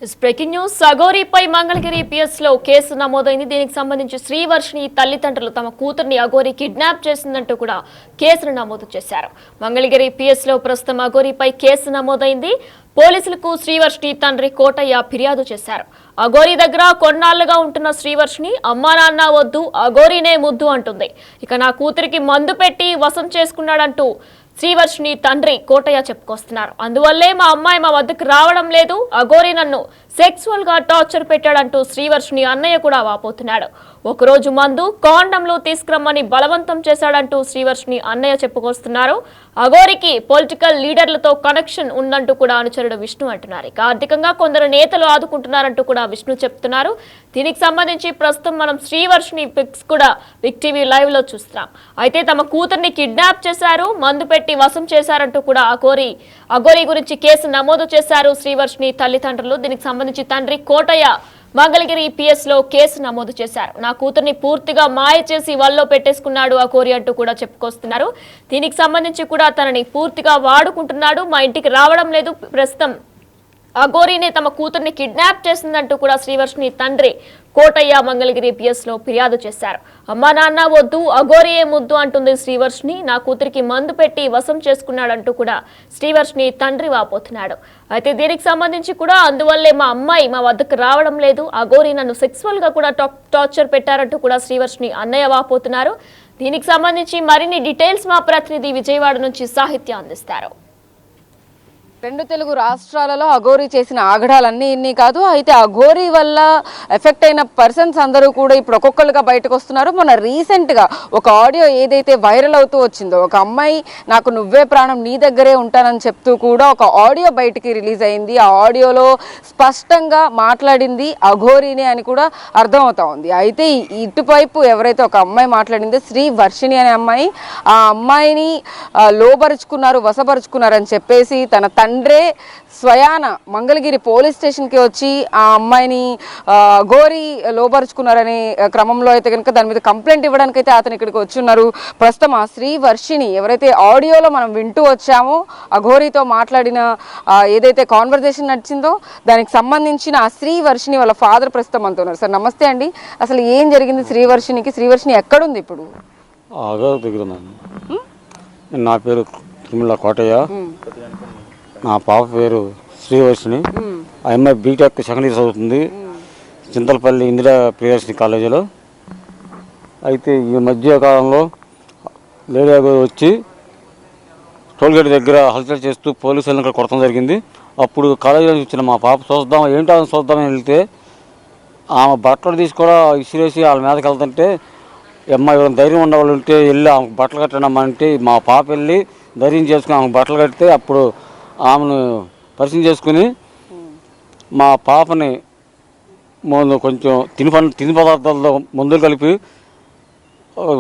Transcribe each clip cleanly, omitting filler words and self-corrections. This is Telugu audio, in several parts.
Breaking news. అఘోరీపై మంగళగిరి పిఎస్ లో కేసు నమోదైంది. దీనికి సంబంధించి శ్రీవర్షిని తల్లిదండ్రులు తమ కూతుర్ని అఘోరి కిడ్నాప్ చేసిందంటూ కూడా కేసును నమోదు చేశారు. మంగళగిరి పిఎస్ లో ప్రస్తుతం అఘోరీపై కేసు నమోదైంది. పోలీసులకు శ్రీవర్షిని తండ్రి కోటయ్య ఫిర్యాదు చేశారు. అఘోరి దగ్గర కొన్నాళ్లుగా ఉంటున్న శ్రీవర్షిని అమ్మా నాన్న వద్దు, అఘోరీనే ముద్దు అంటుంది. ఇక నా కూతురికి మందు పెట్టి వశం చేసుకున్నాడంటూ శ్రీవర్షిని తండ్రి కోటయ్య చెప్పుకొస్తున్నారు. అందువల్లే మా అమ్మాయి మా వద్దకు రావడం లేదు, అఘోరి నన్ను సెక్సువల్ గా టార్చర్ పెట్టాడంటూ శ్రీవర్షిని అన్నయ్య కూడా వాపోతున్నాడు. ఒకరోజు మందు కాండంలో తీసుకురమ్మని బలవంతం చేశాడంటూ శ్రీవర్షిని అన్నయ్య చెప్పుకొస్తున్నారు. అఘోరికి పొలిటికల్ లీడర్లతో కనెక్షన్ ఉందంటూ కూడా అనుచరుడు విష్ణు అంటున్నారు. ఇక ఆర్థికంగా కొందరు నేతలు ఆదుకుంటున్నారంటూ కూడా విష్ణు చెప్తున్నారు. దీనికి సంబంధించి ప్రస్తుతం మనం శ్రీవర్షిని పిక్స్ కూడా బిగ్ టీవీ లైవ్ లో చూస్తున్నాం. అయితే తమ కూతుర్ని కిడ్నాప్ చేశారు, మందు పెట్టి వశం చేశారంటూ కూడా అఘోరి గురించి కేసు నమోదు చేశారు శ్రీవర్షిని తల్లిదండ్రులు. దీనికి సంబంధించి తండ్రి కోటయ్య మంగళగిరి పిఎస్ లో కేసు నమోదు చేశారు. నా కూతుర్ని పూర్తిగా మాయ చేసి వల్లో పెట్టేసుకున్నాడు అఘోరి అంటూ కూడా చెప్పుకొస్తున్నారు. దీనికి సంబంధించి కూడా తనని పూర్తిగా వాడుకుంటున్నాడు, మా ఇంటికి రావడం లేదు, ప్రస్తుతం అఘోరినే తమ కూతుర్ని కిడ్నాప్ చేసిందంటూ కూడా శ్రీవర్షిని తండ్రి కోటయ్య మంగళగిరి పిఎస్ లో ఫిర్యాదు చేశారు. అమ్మా నాన్న వద్దు, అఘోరియే ముద్దు అంటుంది శ్రీవర్షిని. నా కూతురికి మందు పెట్టి వశం చేసుకున్నాడంటూ కూడా శ్రీవర్షిని తండ్రి వాపోతున్నాడు. అయితే దీనికి సంబంధించి కూడా అందువల్లే మా అమ్మాయి మా వద్దకు రావడం లేదు, అఘోరి నన్ను సెక్సువల్ గా కూడా టార్చర్ పెట్టారంటూ కూడా శ్రీవర్షిని అన్నయ్య వాపోతున్నారు. దీనికి సంబంధించి మరిన్ని డీటెయిల్స్ మా ప్రతినిధి విజయవాడ నుంచి సాహిత్య అందిస్తారు. రెండు తెలుగు రాష్ట్రాలలో అఘోరి చేసిన ఆగడాలన్నీ ఇన్ని కాదు. అయితే అఘోరి వల్ల ఎఫెక్ట్ అయిన పర్సన్స్ అందరూ కూడా ఇప్పుడు ఒక్కొక్కరుగా బయటకు వస్తున్నారు. మొన్న రీసెంట్గా ఒక ఆడియో ఏదైతే వైరల్ అవుతూ వచ్చిందో, ఒక అమ్మాయి నాకు నువ్వే ప్రాణం నీ దగ్గరే ఉంటానని చెప్తూ కూడా ఒక ఆడియో బయటికి రిలీజ్ అయింది. ఆ ఆడియోలో స్పష్టంగా మాట్లాడింది అఘోరినే అని కూడా అర్థమవుతా ఉంది. అయితే ఇటువైపు ఎవరైతే ఒక అమ్మాయి మాట్లాడిందో శ్రీవర్షిని అనే అమ్మాయి, ఆ అమ్మాయిని లోబరుచుకున్నారు, వశపరుచుకున్నారని చెప్పేసి తన తండ్రే స్వయాన మంగళగిరి పోలీస్ స్టేషన్కి వచ్చి ఆ అమ్మాయిని అఘోరి లోబరుచుకున్నారనే క్రమంలో అయితే కనుక దాని మీద కంప్లైంట్ ఇవ్వడానికి అయితే అతను ఇక్కడికి వచ్చి ఉన్నారు. ప్రస్తుతం ఆ శ్రీవర్షిని ఎవరైతే ఆడియోలో మనం వింటూ వచ్చామో అఘోరితో మాట్లాడిన ఏదైతే కాన్వర్జేషన్ నడిచిందో దానికి సంబంధించిన ఆ శ్రీవర్షిని వాళ్ళ ఫాదర్ ప్రస్తుతం అంటున్నారు. సార్ నమస్తే అండి, అసలు ఏం జరిగింది శ్రీవర్షినికి? శ్రీవర్షిని ఎక్కడుంది ఇప్పుడు? నా పేరు తిరుమల కోటయ్య, నా పాప పేరు శ్రీవర్షిని. ఆ అమ్మాయి బీటెక్ సెకండ్ ఇయర్ చదువుతుంది చింతలపల్లి ఇందిరా ప్రియదర్శిని కాలేజీలో. అయితే ఈ మధ్య కాలంలో లేడీ వచ్చి టోల్గేట్ దగ్గర హల్చల్ చేస్తూ పోలీసులను ఇక్కడ కొడతాం జరిగింది. అప్పుడు కాలేజీలో వచ్చిన మా పాప చూద్దామని వెళ్తే ఆమె బట్టలు తీసి కూడా ఇసిరేసి వాళ్ళ మీదకి వెళ్తుంటే, అమ్మాయి ఎవరైనా ధైర్యం ఉండవాళ్ళు ఉంటే వెళ్ళి ఆమెకు బట్టలు కట్టడమ్మా అంటే మా పాప వెళ్ళి ధైర్యం చేసుకుని ఆమెకు బట్టలు కడితే అప్పుడు ఆమెను పరిచయం చేసుకుని మా పాపని కొంచెం తిని పదార్థాలతో మందులు కలిపి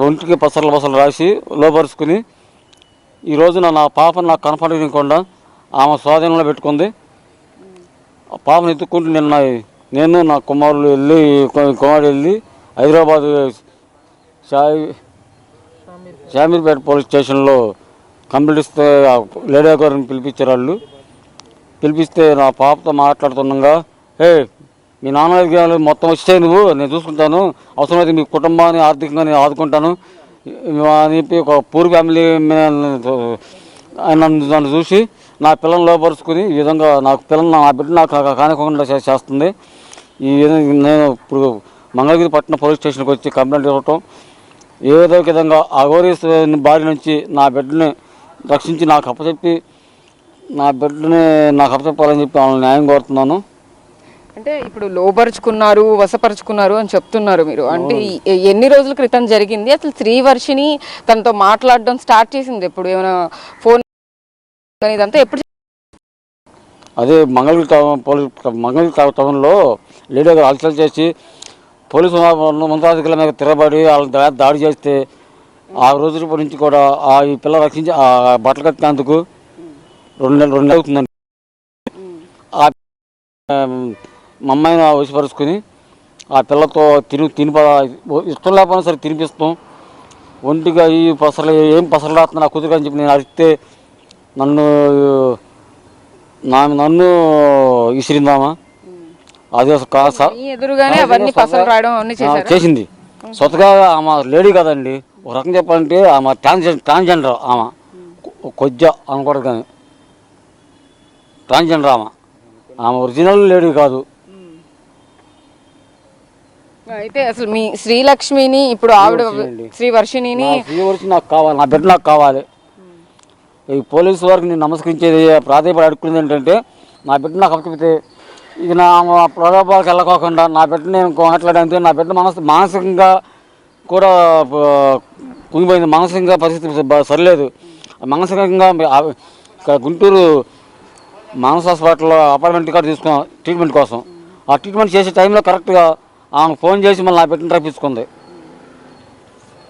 ఒంటికి పసర్లు రాసి లోపరుచుకుని ఈ రోజున నా పాపను నాకు కనపడకుండా ఆమె స్వాధీనంలో పెట్టుకుంది. పాపను ఎత్తుక్కుంటూ నేను నా కుమారుడు వెళ్ళి హైదరాబాద్ షామీర్పేట పోలీస్ స్టేషన్లో కంప్లైంట్ ఇస్తే లేడీ గారిని పిలిపించారు. వాళ్ళు పిలిపిస్తే నా పాపతో మాట్లాడుతుండగా, మీ నాన్న మొత్తం వచ్చే నేను చూసుకుంటాను, అవసరమైతే మీ కుటుంబాన్ని ఆర్థికంగా నేను ఆదుకుంటాను అని చెప్పి ఒక పూర్ ఫ్యామిలీ నన్ను చూసి నా పిల్లల్ని లోపరుచుకుని ఈ విధంగా నా బిడ్డ నాకు కానివ్వకుండా చేస్తుంది. ఈ విధంగా నేను ఇప్పుడు మంగళగిరి పట్టణ పోలీస్ స్టేషన్కి వచ్చి కంప్లైంట్ ఇవ్వటం, ఏదో విధంగా అఘోరి బారి నుంచి నా బిడ్డని రక్షించి నాకు అప్పచెప్పాలని చెప్పి వాళ్ళని న్యాయం కోరుతున్నాను. అంటే ఇప్పుడు లోపరుచుకున్నారు, వశపరుచుకున్నారు అని చెప్తున్నారు మీరు. అంటే ఎన్ని రోజుల క్రితం జరిగింది? అసలు శ్రీవర్షిని తనతో మాట్లాడడం స్టార్ట్ చేసింది ఎప్పుడు? ఏమైనా ఫోన్ ఇదంతా ఎప్పుడు? అదే మంగళగిరి టౌన్లో లేడీ హల్చల్ చేసి పోలీసు మంత్రాధికారుల మీద తిరగబడి వాళ్ళ దాడి చేస్తే ఆ రోజు నుంచి కూడా ఈ పిల్ల రక్షించి ఆ బట్టలు కట్టినందుకు 2 నెలలు అవుతుందండి. మా అమ్మాయిని వశపరుచుకుని ఆ పిల్లతో ఇష్టం లేకపోయినా సరే తినిపిస్తాం. ఒంటిగా ఈ ఏం పసరలు రాస్తుంది నా కుదురు అని చెప్పి నేను అడిగితే నన్ను విసిరిందామా అది మీ ఎదురుగానే అవన్నీ పసలు రాయడం అవన్నీ చేశారా? చేసింది. స్వతగా ఆమె లేడీ కదండి, ఒక రకం చెప్పాలంటే ఆమె ట్రాన్స్జెండర్. ఆమె కొద్దిగా అనకూడదు కానీ ట్రాన్స్జెండర్. ఆమె ఒరిజినల్ లేడీ కాదు. అయితే అసలు మీ శ్రీలక్ష్మిని ఇప్పుడు ఆవిడ శ్రీవర్షిణిని శ్రీవర్షి నాకు కావాలి, నా బిడ్డ నాకు కావాలి. ఈ పోలీసు వారికి నేను నమస్కరించేది, ప్రాధాన్యత అడుగుతుంది ఏంటంటే నా బిడ్డ నాకు అప్పచెప్తే ఇది నా ప్రలోభాలకు వెళ్ళకోకుండా నా బిడ్డ నేను మాట్లాడంటే నా బిడ్డ మానసికంగా కూడా కుంగిపోయింది. మానసికంగా పరిస్థితి సరిలేదు. మానసికంగా గుంటూరు మానస హాస్పిటల్లో అపాయింట్మెంట్ కార్డు తీసుకున్నాం ట్రీట్మెంట్ కోసం. ఆ ట్రీట్మెంట్ చేసే టైంలో కరెక్ట్గా ఆమెకు ఫోన్ చేసి మళ్ళీ నా బిడ్డను రప్పించుకుంది.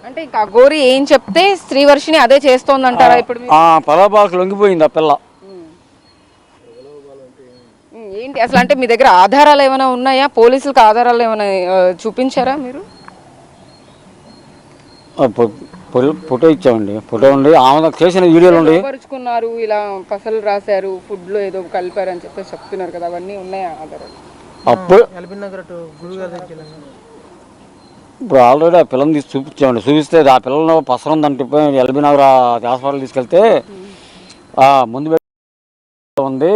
అంటే ఇంకా అఘోరి ఏం చెప్తే శ్రీవర్షిని అదే చేస్తోందంటారా? ఇప్పుడు ప్రలోభాలకు లొంగిపోయింది ఆ పిల్ల. ఏంటి అసలు, అంటే మీ దగ్గర ఆధారాలు ఏమైనా ఉన్నాయా? పోలీసులకు ఆధారాలు ఏమైనా చూపించారా మీరు? ఫోటో ఇచ్చామండి. ఫోటో ఉండి ఆమె చేసిన వీడియోలు ఉండి పరుచుకున్నారు, ఇలా పసలు రాశారు, ఫుడ్ లో ఏదో కలిపారు అని చెప్పేసి చెప్తున్నారు కదా, అవన్నీ ఉన్నాయా ఆధారాలు? అప్పుడు ఇప్పుడు ఆల్రెడీ ఆ పిల్లని తీసి చూపించామండి. చూపిస్తే ఆ పిల్లలు పసరం ఉందంటే ఎల్బీ నగర్ హాస్పిటల్ తీసుకెళ్తే ముందు ఉంది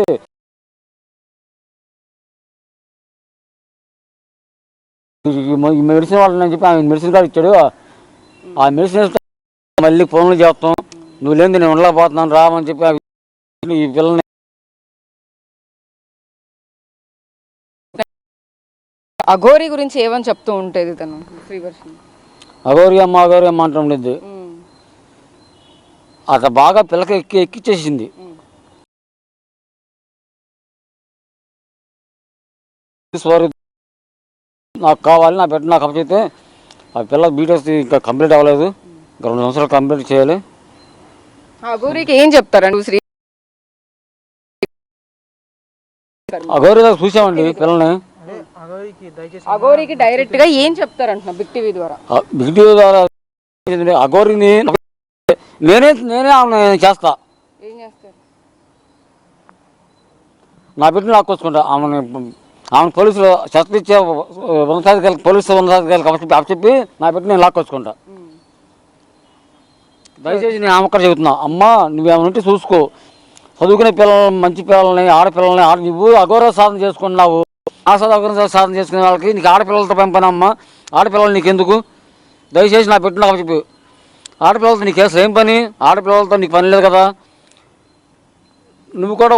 ఈ మెడిసిన్ వాళ్ళని అని చెప్పి ఆయన మెడిసిన్ కార్డు ఇచ్చాడు. ఆ మెడిసిన్ మళ్ళీ ఫోన్లు చేస్తాం, నువ్వు లేని నేను ఉండలేకపోతున్నాను రామని చెప్పి ఈ పిల్లని అఘోరి గురించి ఏమని చెప్తూ ఉంటుంది తను శ్రీవర్షిని? అఘోరి అమ్మ అంటూ ఉండేది. అట్లా బాగా పిల్లకి ఎక్కిచ్చేసింది. నాకు కావాలి, నా బిడ్డ నాకు అప్పచెప్తే ఆ పిల్ల బీటెక్స్ ఇంకా కంప్లీట్ అవ్వలేదు, ఇంకా 2 సంవత్సరాలు కంప్లీట్ చేయాలి. అఘోరికి ఏం చెప్తారండి? శ్రీ అఘోరి దాకా చూసామండి పిల్లని. అఘోరికి డైరెక్ట్ గా ఏం చెప్తారంటున్నా బిగ్ టీవీ ద్వారా? బిగ్ టీవీ ద్వారా అఘోరిని నేనే ఆమె చేస్తా, ఏం చేస్తారు? నా బిడ్డను లాక్కొచ్చుకుంటా. ఆమె పోలీసులు శస్త్రిచ్చే ఉన్నతాధికారులకు పోలీసు ఉన్నతాధికారులకు అప్పచెప్పి నా బిడ్డ నేను లాక్కొచ్చుకుంటా. దయచేసి నేను ఆమె చెబుతున్నా, అమ్మ నువ్వేమంటే చూసుకో, చదువుకునే పిల్లల్ని మంచి పిల్లల్ని ఆడపిల్లల్ని నువ్వు అఘోర సాధన చేసుకున్నావు. అఘోర సాధన చేసుకునే వాళ్ళకి నీకు ఆడపిల్లలతో పంపనమ్మా, ఆడపిల్లలు నీకు ఎందుకు? దయచేసి నా బిడ్డ నాకు చెప్పి, ఆడపిల్లలతో నీకు అసలు ఏం పని? ఆడపిల్లలతో నీకు పని లేదు కదా. నువ్వు కూడా